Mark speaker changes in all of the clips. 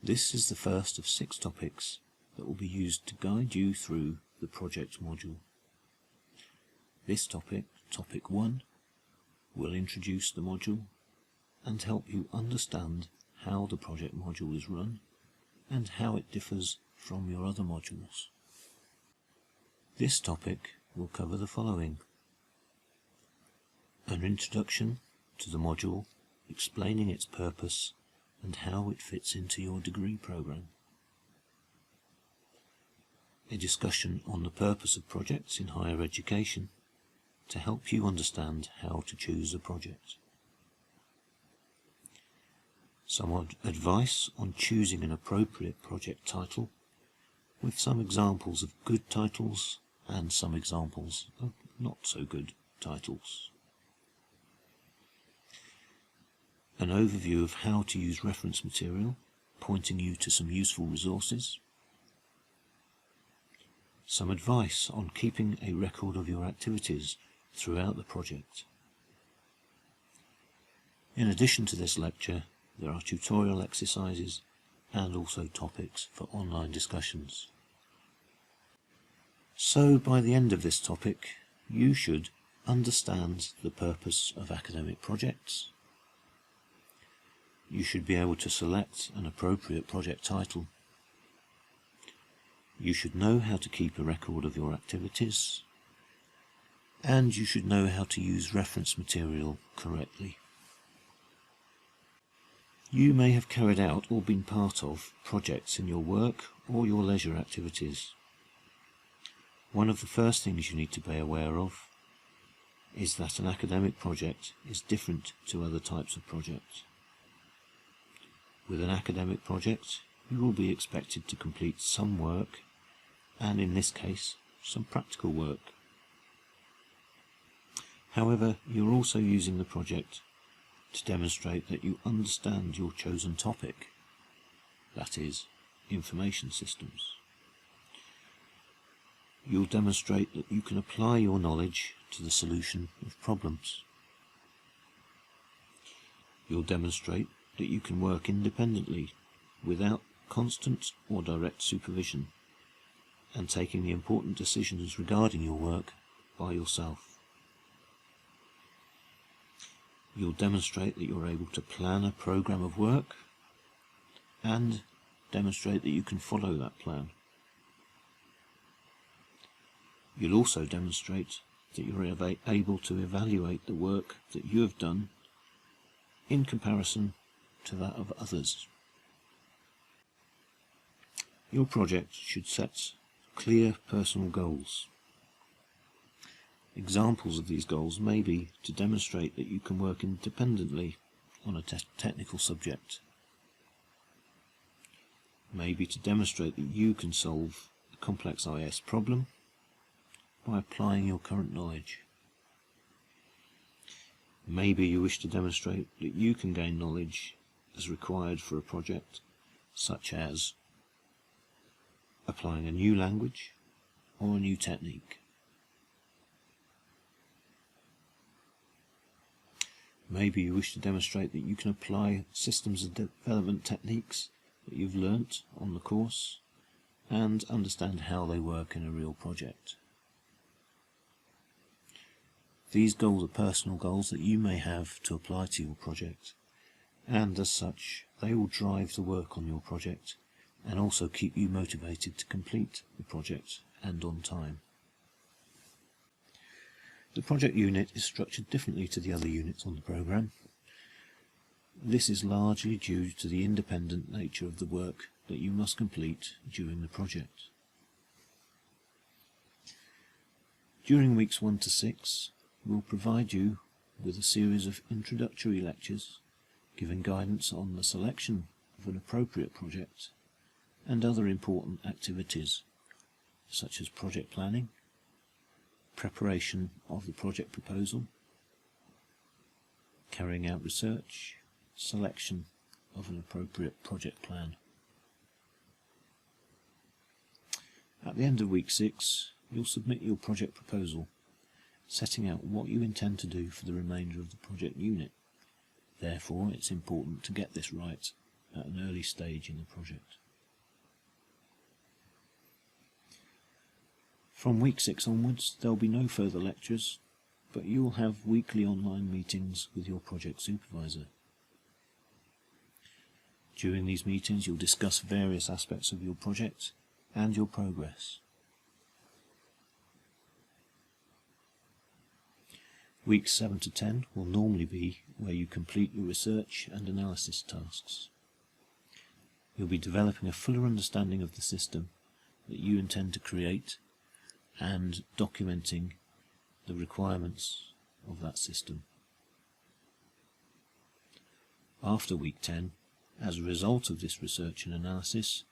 Speaker 1: This is the first of 6 topics that will be used to guide you through the project module. This topic, Topic 1, will introduce the module and help you understand how the project module is run and how it differs from your other modules. This topic will cover the following: an introduction to the module explaining its purpose and how it fits into your degree program, a discussion on the purpose of projects in higher education to help you understand how to choose a project, some advice on choosing an appropriate project title, with some examples of good titles and some examples of not so good titles, an overview of how to use reference material, pointing you to some useful resources, some advice on keeping a record of your activities throughout the project. In addition to this lecture, there are tutorial exercises and also topics for online discussions. So by the end of this topic, you should understand the purpose of academic projects. You should be able to select an appropriate project title. You should know how to keep a record of your activities. And you should know how to use reference material correctly. You may have carried out or been part of projects in your work or your leisure activities. One of the first things you need to be aware of is that an academic project is different to other types of projects. With an academic project, you will be expected to complete some work, and in this case, some practical work. However, you're also using the project to demonstrate that you understand your chosen topic, that is, information systems. You'll demonstrate that you can apply your knowledge to the solution of problems. You'll demonstrate that you can work independently without constant or direct supervision and taking the important decisions regarding your work by yourself. You'll demonstrate that you're able to plan a program of work and demonstrate that you can follow that plan. You'll also demonstrate that you're able to evaluate the work that you have done in comparison to that of others. Your project should set clear personal goals. Examples of these goals may be to demonstrate that you can work independently on a technical subject, maybe to demonstrate that you can solve a complex IS problem by applying your current knowledge. Maybe you wish to demonstrate that you can gain knowledge as required for a project, such as applying a new language or a new technique. Maybe you wish to demonstrate that you can apply systems of development techniques that you've learnt on the course and understand how they work in a real project. These goals are personal goals that you may have to apply to your project, and as such they will drive the work on your project and also keep you motivated to complete the project and on time. The project unit is structured differently to the other units on the programme. This is largely due to the independent nature of the work that you must complete during the project. During weeks 1 to 6, we'll provide you with a series of introductory lectures giving guidance on the selection of an appropriate project and other important activities such as project planning, preparation of the project proposal, carrying out research, selection of an appropriate project plan. At the end of week 6, you'll submit your project proposal, setting out what you intend to do for the remainder of the project unit. Therefore, it's important to get this right at an early stage in the project. From week 6 onwards, there will be no further lectures, but you will have weekly online meetings with your project supervisor. During these meetings, you'll discuss various aspects of your project and your progress. Weeks 7 to 10 will normally be where you complete your research and analysis tasks. You'll be developing a fuller understanding of the system that you intend to create and documenting the requirements of that system. After week 10, as a result of this research and analysis,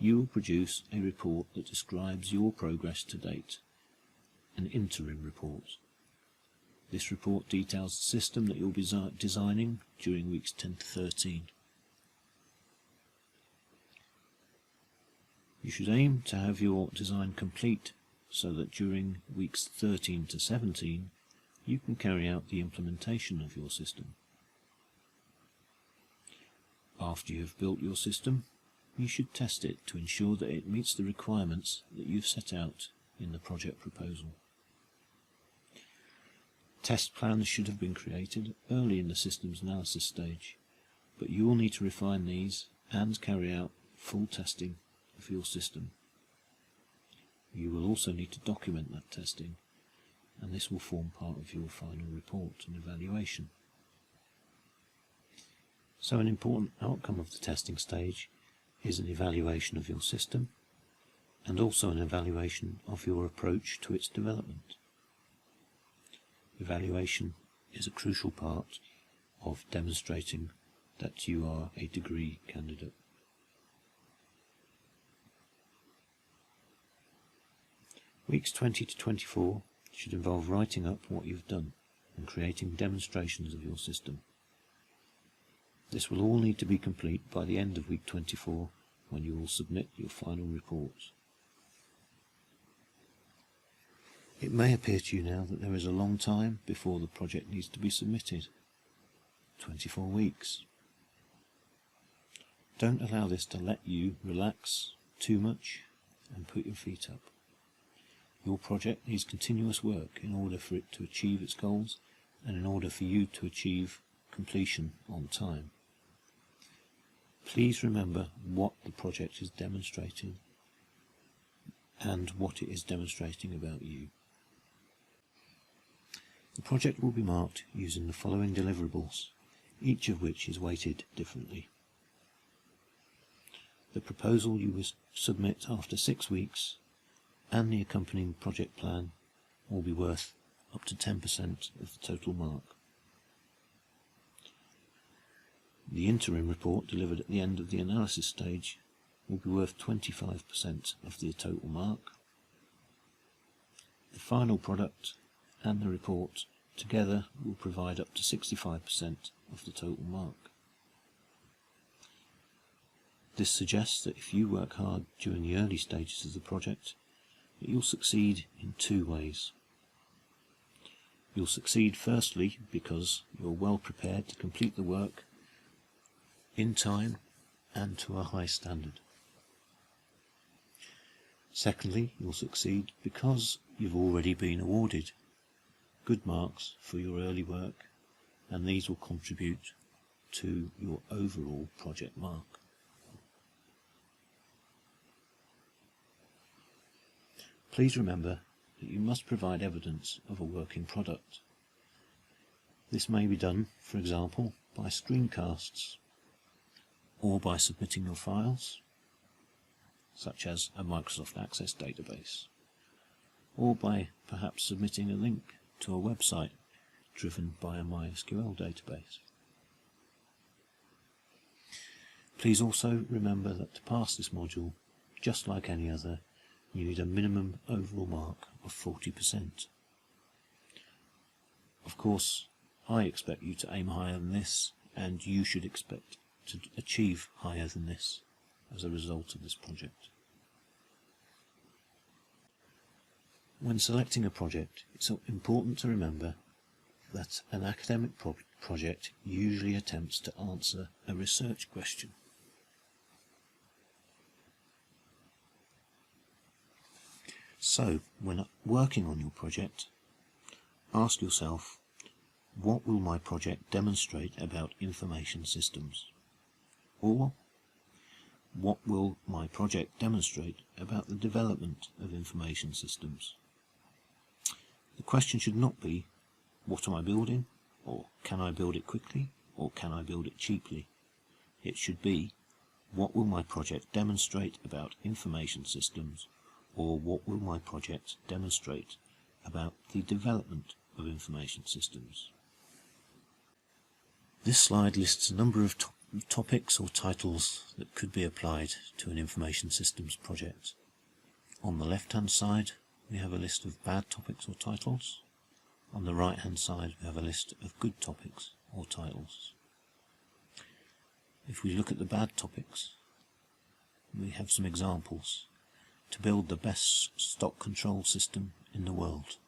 Speaker 1: you will produce a report that describes your progress to date, an interim report. This report details the system that you'll be designing during weeks 10 to 13. You should aim to have your design complete so that during weeks 13 to 17 you can carry out the implementation of your system. After you have built your system, you should test it to ensure that it meets the requirements that you've set out in the project proposal. Test plans should have been created early in the system's analysis stage, but you will need to refine these and carry out full testing of your system. You will also need to document that testing, and this will form part of your final report and evaluation. So an important outcome of the testing stage is an evaluation of your system, and also an evaluation of your approach to its development. Evaluation is a crucial part of demonstrating that you are a degree candidate. Weeks 20 to 24 should involve writing up what you've done and creating demonstrations of your system. This will all need to be complete by the end of week 24, when you will submit your final report. It may appear to you now that there is a long time before the project needs to be submitted. 24 weeks. Don't allow this to let you relax too much and put your feet up. Your project needs continuous work in order for it to achieve its goals and in order for you to achieve completion on time. Please remember what the project is demonstrating and what it is demonstrating about you. The project will be marked using the following deliverables, each of which is weighted differently. The proposal you will submit after 6 weeks and the accompanying project plan will be worth up to 10% of the total mark. The interim report delivered at the end of the analysis stage will be worth 25% of the total mark. The final product and the report together will provide up to 65% of the total mark. This suggests that if you work hard during the early stages of the project, that you'll succeed in 2 ways. You'll succeed firstly because you're well prepared to complete the work in time and to a high standard. Secondly, you'll succeed because you've already been awarded good marks for your early work, and these will contribute to your overall project mark. Please remember that you must provide evidence of a working product. This may be done, for example, by screencasts, or by submitting your files, such as a Microsoft Access database, or by perhaps submitting a link to a website driven by a MySQL database. Please also remember that to pass this module, just like any other, you need a minimum overall mark of 40%. Of course, I expect you to aim higher than this, and you should expect to achieve higher than this as a result of this project. When selecting a project, it's important to remember that an academic project usually attempts to answer a research question. So, when working on your project, ask yourself, what will my project demonstrate about information systems? Or, what will my project demonstrate about the development of information systems? The question should not be, what am I building? Or can I build it quickly? Or can I build it cheaply? It should be, what will my project demonstrate about information systems? Or what will my project demonstrate about the development of information systems? This slide lists a number of topics or titles that could be applied to an information systems project. On the left-hand side, we have a list of bad topics or titles. On the right-hand side, we have a list of good topics or titles. If we look at the bad topics, we have some examples. To build the best stock control system in the world.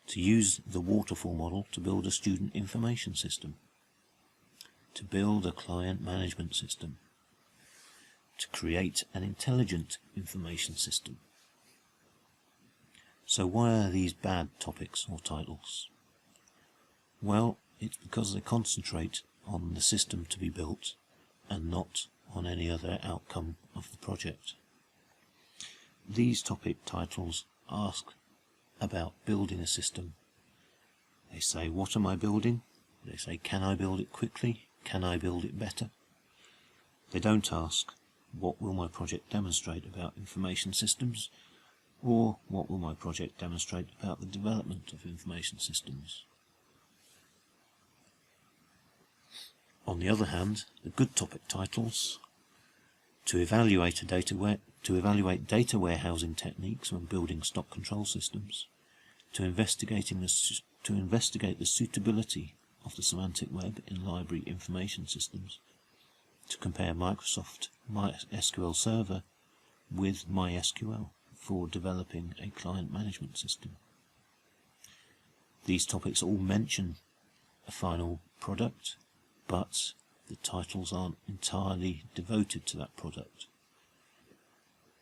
Speaker 1: To use the waterfall model to build a student information system. To build a client management system. To create an intelligent information system. So why are these bad topics or titles? Well, it's because they concentrate on the system to be built and not on any other outcome of the project. These topic titles ask about building a system. They say, what am I building? They say, can I build it quickly? Can I build it better? They don't ask, what will my project demonstrate about information systems? Or what will my project demonstrate about the development of information systems? On the other hand, the good topic titles, to evaluate data warehousing techniques when building stock control systems, to investigate the suitability of the semantic web in library information systems, to compare Microsoft MySQL Server with MySQL for developing a client management system. These topics all mention a final product, but the titles aren't entirely devoted to that product.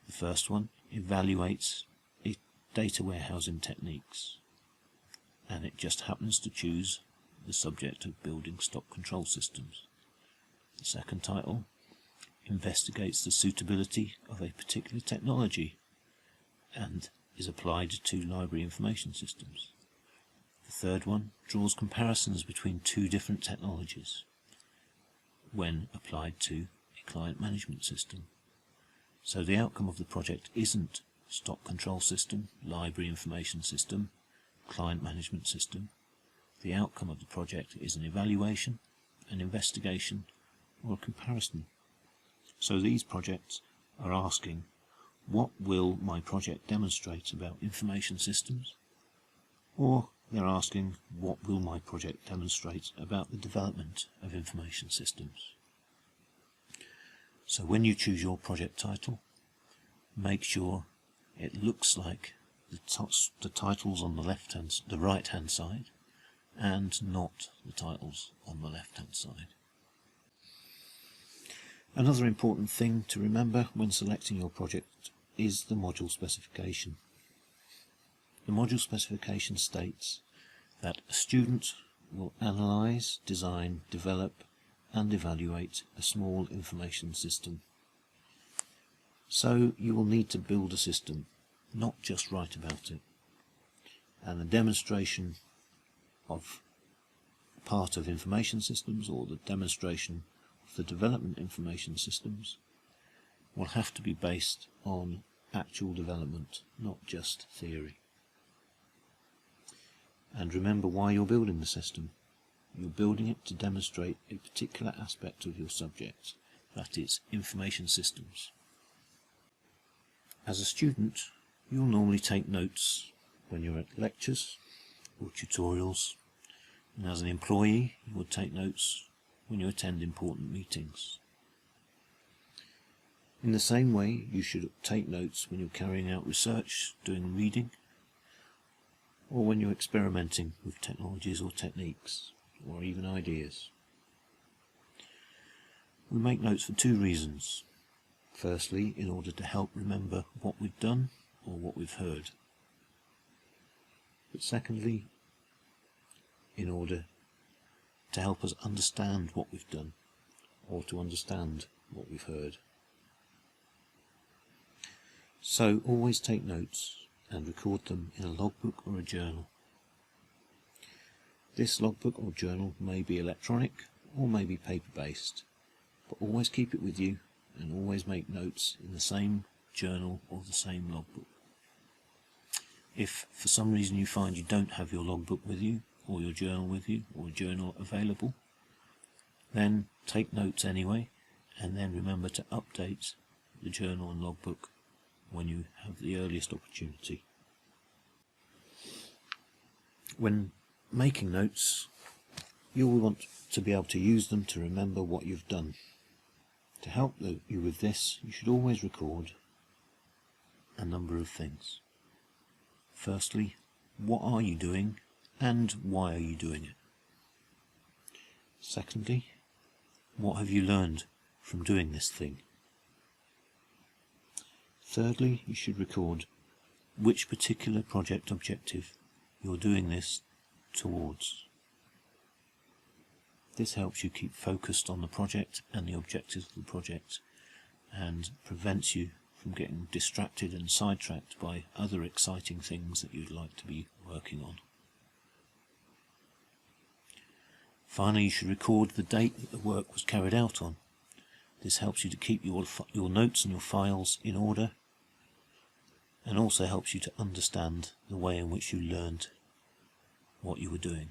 Speaker 1: The first one evaluates data warehousing techniques, and it just happens to choose the subject of building stock control systems. The second title investigates the suitability of a particular technology and is applied to library information systems. The third one draws comparisons between two different technologies when applied to a client management system. So the outcome of the project isn't stock control system, library information system, client management system. The outcome of the project is an evaluation, an investigation, or a comparison. So these projects are asking, what will my project demonstrate about information systems? Or they're asking, what will my project demonstrate about the development of information systems? So when you choose your project title, make sure it looks like the titles on the right hand side, and not the titles on the left hand side. Another important thing to remember when selecting your project is the module specification. The module specification states that a student will analyse, design, develop and evaluate a small information system. So you will need to build a system, not just write about it. And the demonstration of part of information systems, or the demonstration of the development information systems, will have to be based on actual development, not just theory. And remember why you're building the system. You're building it to demonstrate a particular aspect of your subject, that is, information systems. As a student, you'll normally take notes when you're at lectures or tutorials, and as an employee, you would take notes when you attend important meetings. In the same way, you should take notes when you're carrying out research, doing reading, or when you're experimenting with technologies or techniques, or even ideas. We make notes for two reasons. Firstly, in order to help remember what we've done or what we've heard. But secondly, in order to help us understand what we've done or to understand what we've heard. So always take notes and record them in a logbook or a journal. This logbook or journal may be electronic or may be paper-based, but always keep it with you and always make notes in the same journal or the same logbook. If for some reason you find you don't have your logbook with you, or your journal with you, or a journal available, then take notes anyway, and then remember to update the journal and logbook when you have the earliest opportunity. When making notes, you will want to be able to use them to remember what you've done. To help you with this, you should always record a number of things. Firstly, what are you doing and why are you doing it? Secondly, what have you learned from doing this thing? Thirdly, you should record which particular project objective you're doing this towards. This helps you keep focused on the project and the objectives of the project and prevents you from getting distracted and sidetracked by other exciting things that you'd like to be working on. Finally, you should record the date that the work was carried out on. This helps you to keep your notes and your files in order, and also helps you to understand the way in which you learned what you were doing.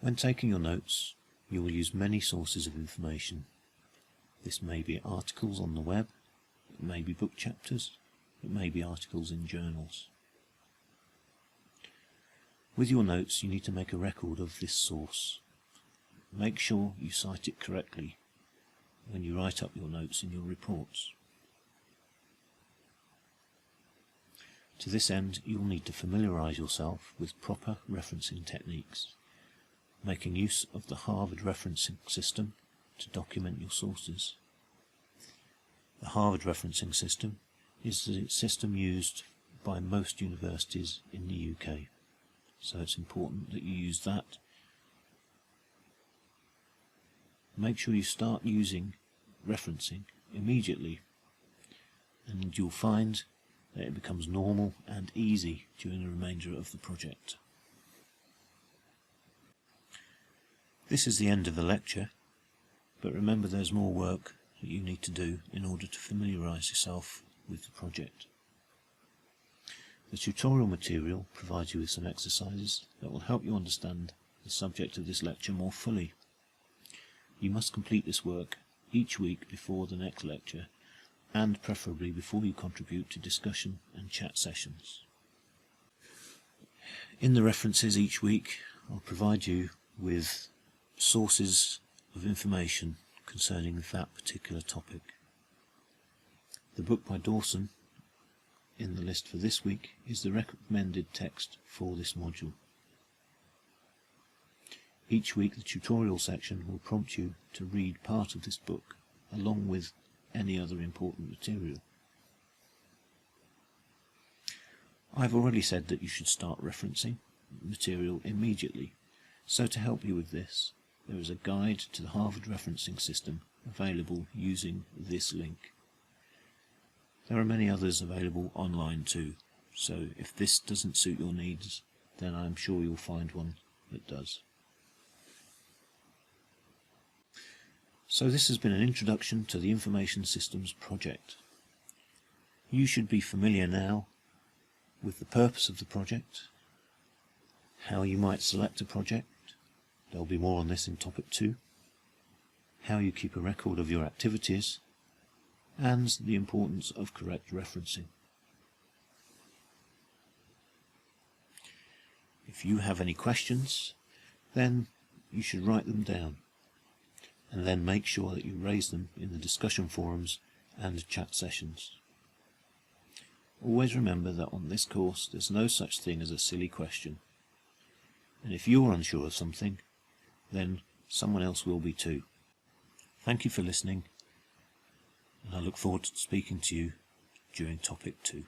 Speaker 1: When taking your notes, you will use many sources of information. This may be articles on the web, it may be book chapters, it may be articles in journals. With your notes, you need to make a record of this source. Make sure you cite it correctly when you write up your notes in your reports. To this end, you'll need to familiarise yourself with proper referencing techniques, making use of the Harvard referencing system to document your sources. The Harvard referencing system is the system used by most universities in the UK, so it's important that you use that. Make sure you start using referencing immediately, and you'll find that it becomes normal and easy during the remainder of the project. This is the end of the lecture, but remember there's more work that you need to do in order to familiarise yourself with the project. The tutorial material provides you with some exercises that will help you understand the subject of this lecture more fully. You must complete this work each week before the next lecture, and preferably before you contribute to discussion and chat sessions. In the references each week, I'll provide you with sources of information concerning that particular topic. The book by Dawson in the list for this week is the recommended text for this module. Each week the tutorial section will prompt you to read part of this book along with any other important material. I've already said that you should start referencing material immediately, so to help you with this, there is a guide to the Harvard referencing system available using this link. There are many others available online too, so if this doesn't suit your needs, then I'm sure you'll find one that does. So this has been an introduction to the Information Systems project. You should be familiar now with the purpose of the project, how you might select a project, there'll be more on this in topic 2, how you keep a record of your activities, and the importance of correct referencing. If you have any questions, then you should write them down, and then make sure that you raise them in the discussion forums and chat sessions. Always remember that on this course there's no such thing as a silly question, and if you're unsure of something, then someone else will be too. Thank you for listening, I look forward to speaking to you during topic 2.